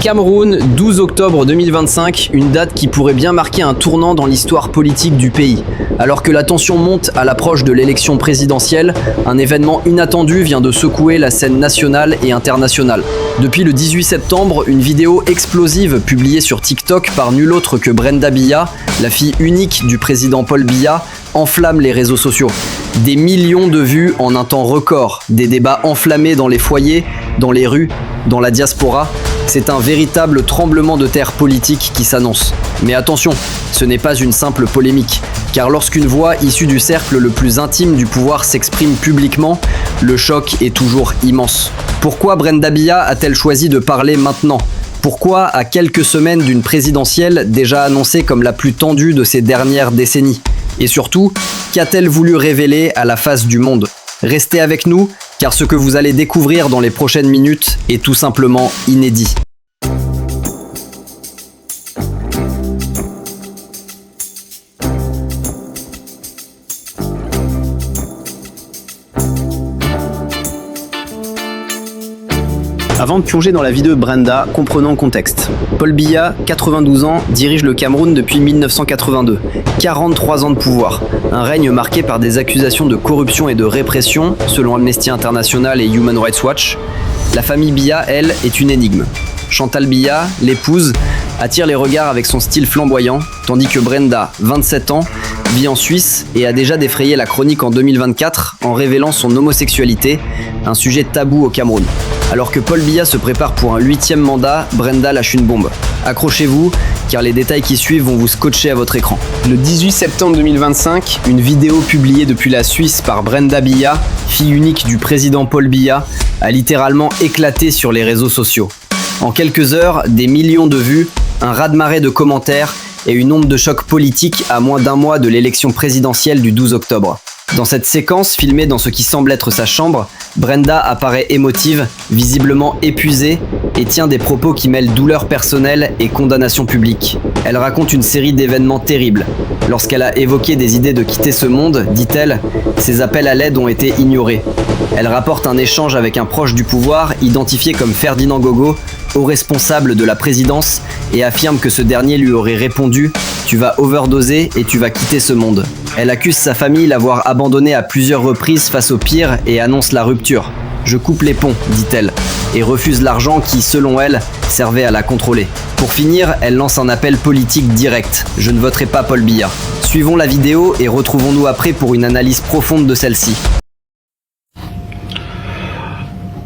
Cameroun, 12 octobre 2025, une date qui pourrait bien marquer un tournant dans l'histoire politique du pays. Alors que la tension monte à l'approche de l'élection présidentielle, un événement inattendu vient de secouer la scène nationale et internationale. Depuis le 18 septembre, une vidéo explosive publiée sur TikTok par nul autre que Brenda Biya, la fille unique du président Paul Biya, enflamme les réseaux sociaux. Des millions de vues en un temps record, des débats enflammés dans les foyers, dans les rues, dans la diaspora. C'est un véritable tremblement de terre politique qui s'annonce. Mais attention, ce n'est pas une simple polémique, car lorsqu'une voix issue du cercle le plus intime du pouvoir s'exprime publiquement, le choc est toujours immense. Pourquoi Brenda Biya a-t-elle choisi de parler maintenant ? Pourquoi, à quelques semaines d'une présidentielle déjà annoncée comme la plus tendue de ces dernières décennies ? Et surtout, qu'a-t-elle voulu révéler à la face du monde ? Restez avec nous, car ce que vous allez découvrir dans les prochaines minutes est tout simplement inédit. Avant de plonger dans la vie de Brenda, comprenons le contexte. Paul Biya, 92 ans, dirige le Cameroun depuis 1982. 43 ans de pouvoir. Un règne marqué par des accusations de corruption et de répression, selon Amnesty International et Human Rights Watch. La famille Biya, elle, est une énigme. Chantal Biya, l'épouse, attire les regards avec son style flamboyant, tandis que Brenda, 27 ans, vit en Suisse et a déjà défrayé la chronique en 2024 en révélant son homosexualité, un sujet tabou au Cameroun. Alors que Paul Biya se prépare pour un 8e mandat, Brenda lâche une bombe. Accrochez-vous, car les détails qui suivent vont vous scotcher à votre écran. Le 18 septembre 2025, une vidéo publiée depuis la Suisse par Brenda Biya, fille unique du président Paul Biya, a littéralement éclaté sur les réseaux sociaux. En quelques heures, des millions de vues, un raz-de-marée de commentaires et une onde de choc politique à moins d'un mois de l'élection présidentielle du 12 octobre. Dans cette séquence, filmée dans ce qui semble être sa chambre, Brenda apparaît émotive, visiblement épuisée, et tient des propos qui mêlent douleur personnelle et condamnation publique. Elle raconte une série d'événements terribles. Lorsqu'elle a évoqué des idées de quitter ce monde, dit-elle, ses appels à l'aide ont été ignorés. Elle rapporte un échange avec un proche du pouvoir, identifié comme Ferdinand Gogo, haut responsable de la présidence, et affirme que ce dernier lui aurait répondu « Tu vas overdoser et tu vas quitter ce monde ». Elle accuse sa famille l'avoir abandonnée à plusieurs reprises face au pire et annonce la rupture. « Je coupe les ponts », dit-elle, et refuse l'argent qui, selon elle, servait à la contrôler. Pour finir, elle lance un appel politique direct. « Je ne voterai pas Paul Biya ». Suivons la vidéo et retrouvons-nous après pour une analyse profonde de celle-ci.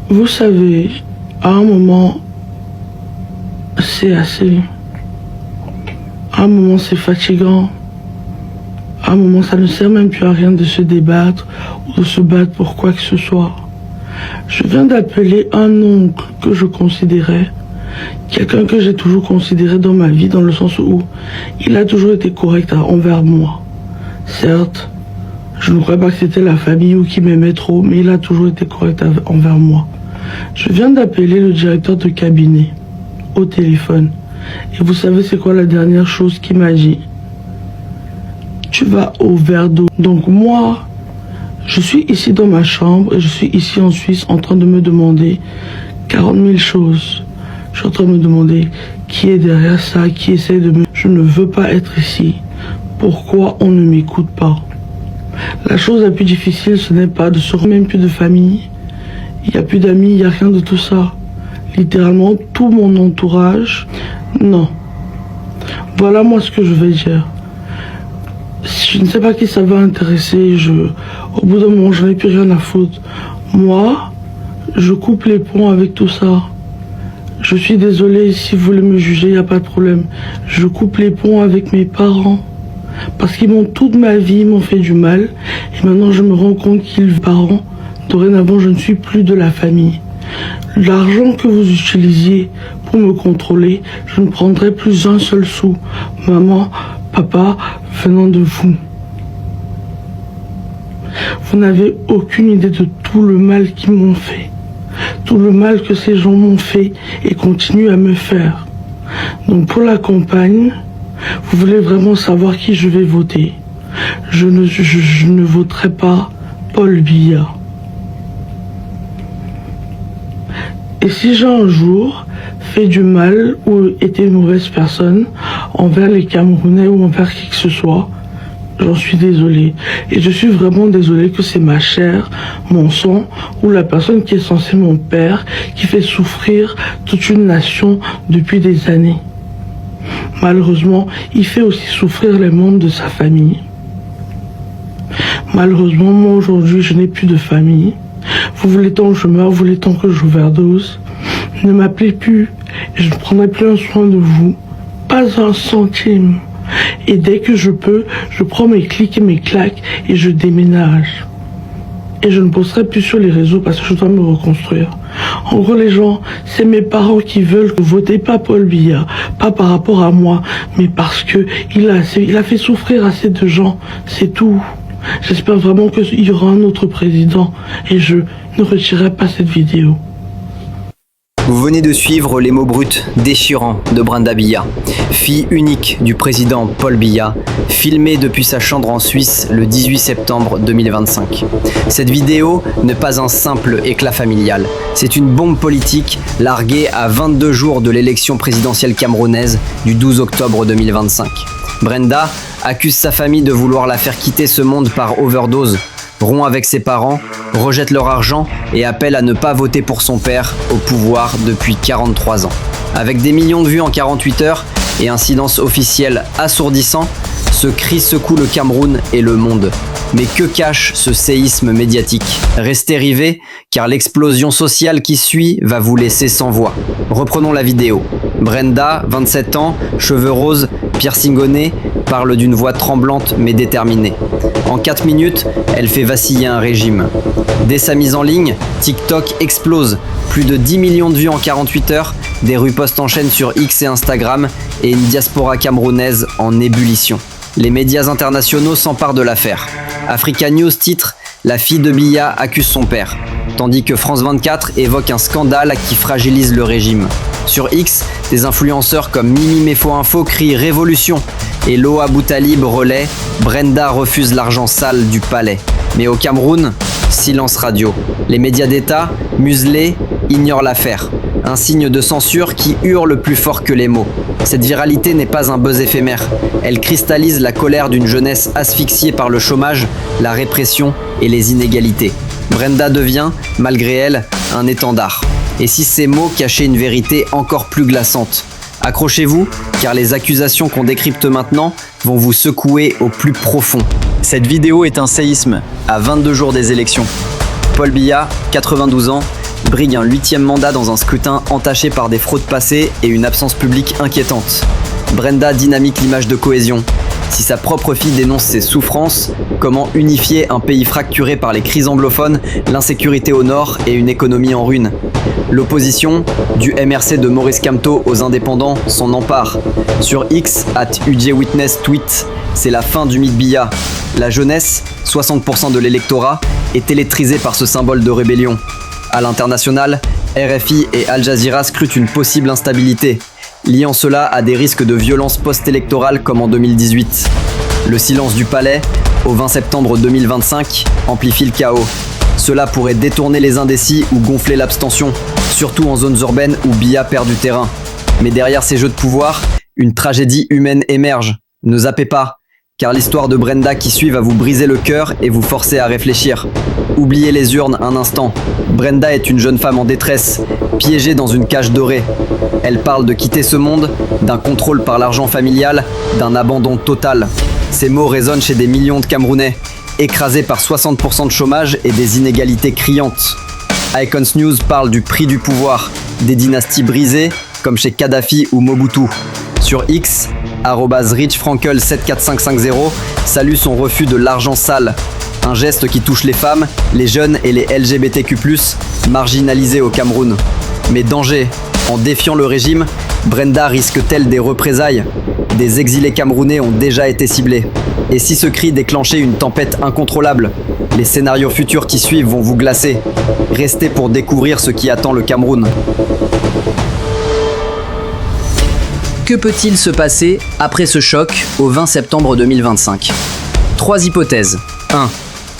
Vous savez, à un moment, c'est assez. À un moment, c'est fatigant. À un moment, ça ne sert même plus à rien de se débattre ou de se battre pour quoi que ce soit. Je viens d'appeler un oncle que je considérais, quelqu'un que j'ai toujours considéré dans ma vie, dans le sens où il a toujours été correct envers moi. Certes, je ne croyais pas que c'était la famille ou qui m'aimait trop, mais il a toujours été correct envers moi. Je viens d'appeler le directeur de cabinet au téléphone. Et vous savez c'est quoi la dernière chose qu'il m'a dit? Tu vas au verre d'eau. Donc moi, je suis ici dans ma chambre et je suis ici en Suisse en train de me demander 40 000 choses. Je suis en train de me demander qui est derrière ça, qui essaie de me... Je ne veux pas être ici. Pourquoi on ne m'écoute pas? La chose la plus difficile, ce n'est pas de se remettre, même plus de famille. Il n'y a plus d'amis, il n'y a rien de tout ça. Littéralement, tout mon entourage, non. Voilà moi ce que je vais dire. Je ne sais pas qui ça va intéresser. Au bout d'un moment, je n'ai plus rien à foutre. Moi, je coupe les ponts avec tout ça. Je suis désolé, si vous voulez me juger, il n'y a pas de problème. Je coupe les ponts avec mes parents. Parce qu'ils m'ont toute ma vie, ils m'ont fait du mal. Et maintenant, je me rends compte qu'ils parents. Dorénavant, je ne suis plus de la famille. L'argent que vous utilisiez pour me contrôler, je ne prendrai plus un seul sou. Maman, papa, venant de vous. Vous n'avez aucune idée de tout le mal qu'ils m'ont fait. Tout le mal que ces gens m'ont fait et continuent à me faire. Donc pour la campagne, vous voulez vraiment savoir qui je vais voter. Je ne voterai pas Paul Biya. Et si j'ai un jour fait du mal ou été une mauvaise personne envers les Camerounais ou envers qui que ce soit, j'en suis désolé. Et je suis vraiment désolé que c'est ma chair, mon sang, ou la personne qui est censée mon père, qui fait souffrir toute une nation depuis des années. Malheureusement, il fait aussi souffrir les membres de sa famille. Malheureusement, moi aujourd'hui, je n'ai plus de famille. Vous voulez tant que je meure, vous voulez tant que j'overdose. Ne m'appelez plus et je ne prendrai plus un soin de vous. Pas un centime. Et dès que je peux, je prends mes clics et mes claques et je déménage. Et je ne posterai plus sur les réseaux parce que je dois me reconstruire. En gros, les gens, c'est mes parents qui veulent que votez pas Paul Biya. Pas par rapport à moi, mais parce que il a fait souffrir assez de gens. C'est tout. J'espère vraiment qu'il y aura un autre président et je ne retirerai pas cette vidéo. Vous venez de suivre les mots bruts déchirants de Brenda Biya, fille unique du président Paul Biya, filmée depuis sa chambre en Suisse le 18 septembre 2025. Cette vidéo n'est pas un simple éclat familial, c'est une bombe politique larguée à 22 jours de l'élection présidentielle camerounaise du 12 octobre 2025. Brenda accuse sa famille de vouloir la faire quitter ce monde par overdose, rompt avec ses parents, rejette leur argent et appelle à ne pas voter pour son père au pouvoir depuis 43 ans. Avec des millions de vues en 48 heures et un silence officiel assourdissant, ce cri secoue le Cameroun et le monde. Mais que cache ce séisme médiatique? Restez rivés, car l'explosion sociale qui suit va vous laisser sans voix. Reprenons la vidéo. Brenda, 27 ans, cheveux roses, piercing au nez, parle d'une voix tremblante mais déterminée. En 4 minutes, elle fait vaciller un régime. Dès sa mise en ligne, TikTok explose. Plus de 10 millions de vues en 48 heures, des ripostes enchaînent sur X et Instagram et une diaspora camerounaise en ébullition. Les médias internationaux s'emparent de l'affaire. Africa News titre « La fille de Biya accuse son père », tandis que France 24 évoque un scandale qui fragilise le régime. Sur X, des influenceurs comme Mimi Mefo Info crient « Révolution » et Loa Boutalib relaie « Brenda refuse l'argent sale du palais ». Mais au Cameroun, silence radio. Les médias d'État, muselés, ignorent l'affaire. Un signe de censure qui hurle plus fort que les mots. Cette viralité n'est pas un buzz éphémère. Elle cristallise la colère d'une jeunesse asphyxiée par le chômage, la répression et les inégalités. Brenda devient, malgré elle, un étendard. Et si ces mots cachaient une vérité encore plus glaçante? Accrochez-vous, car les accusations qu'on décrypte maintenant vont vous secouer au plus profond. Cette vidéo est un séisme à 22 jours des élections. Paul Biya, 92 ans, brigue un 8e mandat dans un scrutin entaché par des fraudes passées et une absence publique inquiétante. Brenda dynamique l'image de cohésion. Si sa propre fille dénonce ses souffrances, comment unifier un pays fracturé par les crises anglophones, l'insécurité au nord et une économie en ruine? L'opposition, du MRC de Maurice Kamto aux indépendants, s'en empare. Sur X, @UJWitness tweet « C'est la fin du mythe Biya ». La jeunesse, 60% de l'électorat, est électrisée par ce symbole de rébellion. À l'international, RFI et Al Jazeera scrutent une possible instabilité, liant cela à des risques de violence post-électorale comme en 2018. Le silence du palais, au 20 septembre 2025, amplifie le chaos. Cela pourrait détourner les indécis ou gonfler l'abstention, surtout en zones urbaines où Biya perd du terrain. Mais derrière ces jeux de pouvoir, une tragédie humaine émerge. Ne zappez pas, car l'histoire de Brenda qui suit va vous briser le cœur et vous forcer à réfléchir. Oubliez les urnes un instant. Brenda est une jeune femme en détresse, piégée dans une cage dorée. Elle parle de quitter ce monde, d'un contrôle par l'argent familial, d'un abandon total. Ces mots résonnent chez des millions de Camerounais, écrasés par 60% de chômage et des inégalités criantes. Icons News parle du prix du pouvoir, des dynasties brisées, comme chez Kadhafi ou Mobutu. Sur X, @richfrankel74550 salue son refus de l'argent sale. Un geste qui touche les femmes, les jeunes et les LGBTQ+, marginalisés au Cameroun. Mais danger, en défiant le régime, Brenda risque-t-elle des représailles? Des exilés camerounais ont déjà été ciblés. Et si ce cri déclenchait une tempête incontrôlable? Les scénarios futurs qui suivent vont vous glacer. Restez pour découvrir ce qui attend le Cameroun. Que peut-il se passer après ce choc au 20 septembre 2025? 3 hypothèses. 1.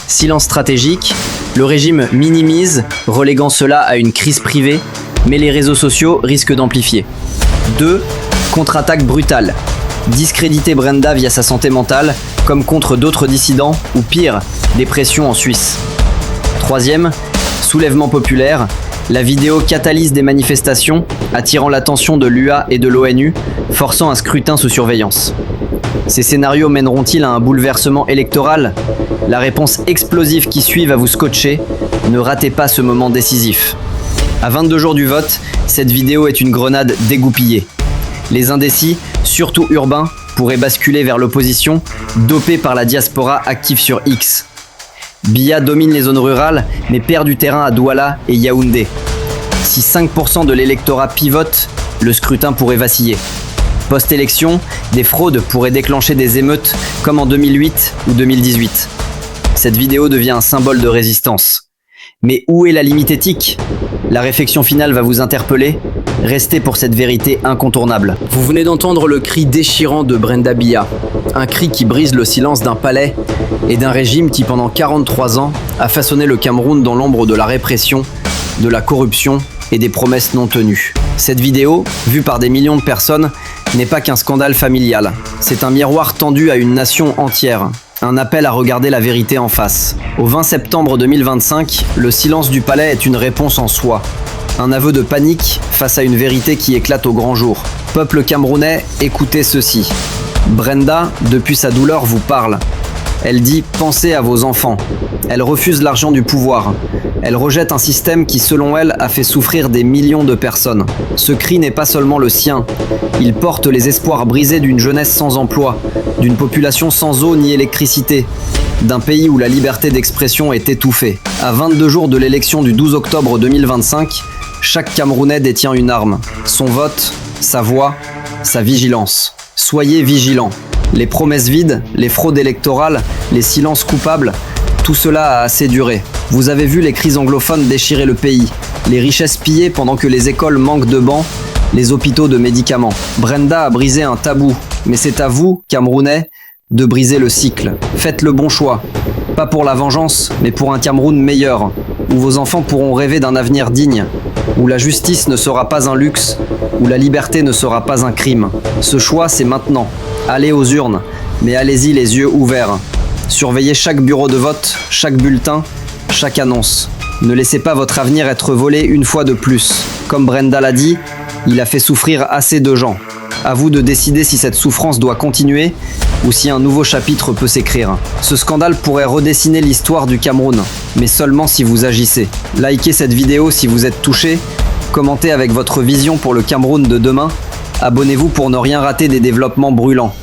Silence stratégique. Le régime minimise, reléguant cela à une crise privée. mais les réseaux sociaux risquent d'amplifier. 2. Contre-attaque brutale. Discréditer Brenda via sa santé mentale, comme contre d'autres dissidents, ou pire, des pressions en Suisse. 3. Soulèvement populaire. La vidéo catalyse des manifestations, attirant l'attention de l'UA et de l'ONU, forçant un scrutin sous surveillance. Ces scénarios mèneront-ils à un bouleversement électoral? La réponse explosive qui suit va vous scotcher. Ne ratez pas ce moment décisif. À 22 jours du vote, cette vidéo est une grenade dégoupillée. Les indécis, surtout urbains, pourraient basculer vers l'opposition, dopés par la diaspora active sur X. Biya domine les zones rurales, mais perd du terrain à Douala et Yaoundé. Si 5% de l'électorat pivote, le scrutin pourrait vaciller. Post-élection, des fraudes pourraient déclencher des émeutes comme en 2008 ou 2018. Cette vidéo devient un symbole de résistance. Mais où est la limite éthique? La réflexion finale va vous interpeller. Restez pour cette vérité incontournable. Vous venez d'entendre le cri déchirant de Brenda Biya. Un cri qui brise le silence d'un palais et d'un régime qui pendant 43 ans a façonné le Cameroun dans l'ombre de la répression, de la corruption et des promesses non tenues. Cette vidéo, vue par des millions de personnes, n'est pas qu'un scandale familial. C'est un miroir tendu à une nation entière. Un appel à regarder la vérité en face. Au 20 septembre 2025, le silence du palais est une réponse en soi. Un aveu de panique face à une vérité qui éclate au grand jour. Peuple camerounais, écoutez ceci. Brenda, depuis sa douleur, vous parle. Elle dit « Pensez à vos enfants ». Elle refuse l'argent du pouvoir. Elle rejette un système qui, selon elle, a fait souffrir des millions de personnes. Ce cri n'est pas seulement le sien. Il porte les espoirs brisés d'une jeunesse sans emploi, d'une population sans eau ni électricité, d'un pays où la liberté d'expression est étouffée. À 22 jours de l'élection du 12 octobre 2025, chaque Camerounais détient une arme. Son vote, sa voix, sa vigilance. Soyez vigilants. Les promesses vides, les fraudes électorales, les silences coupables, tout cela a assez duré. Vous avez vu les crises anglophones déchirer le pays, les richesses pillées pendant que les écoles manquent de bancs, les hôpitaux de médicaments. Brenda a brisé un tabou, mais c'est à vous, Camerounais, de briser le cycle. Faites le bon choix. Pas pour la vengeance, mais pour un Cameroun meilleur, où vos enfants pourront rêver d'un avenir digne, où la justice ne sera pas un luxe, où la liberté ne sera pas un crime. Ce choix, c'est maintenant. Allez aux urnes, mais allez-y les yeux ouverts. Surveillez chaque bureau de vote, chaque bulletin, chaque annonce. Ne laissez pas votre avenir être volé une fois de plus. Comme Brenda l'a dit, il a fait souffrir assez de gens. À vous de décider si cette souffrance doit continuer ou si un nouveau chapitre peut s'écrire. Ce scandale pourrait redessiner l'histoire du Cameroun, mais seulement si vous agissez. Likez cette vidéo si vous êtes touché, commentez avec votre vision pour le Cameroun de demain, abonnez-vous pour ne rien rater des développements brûlants.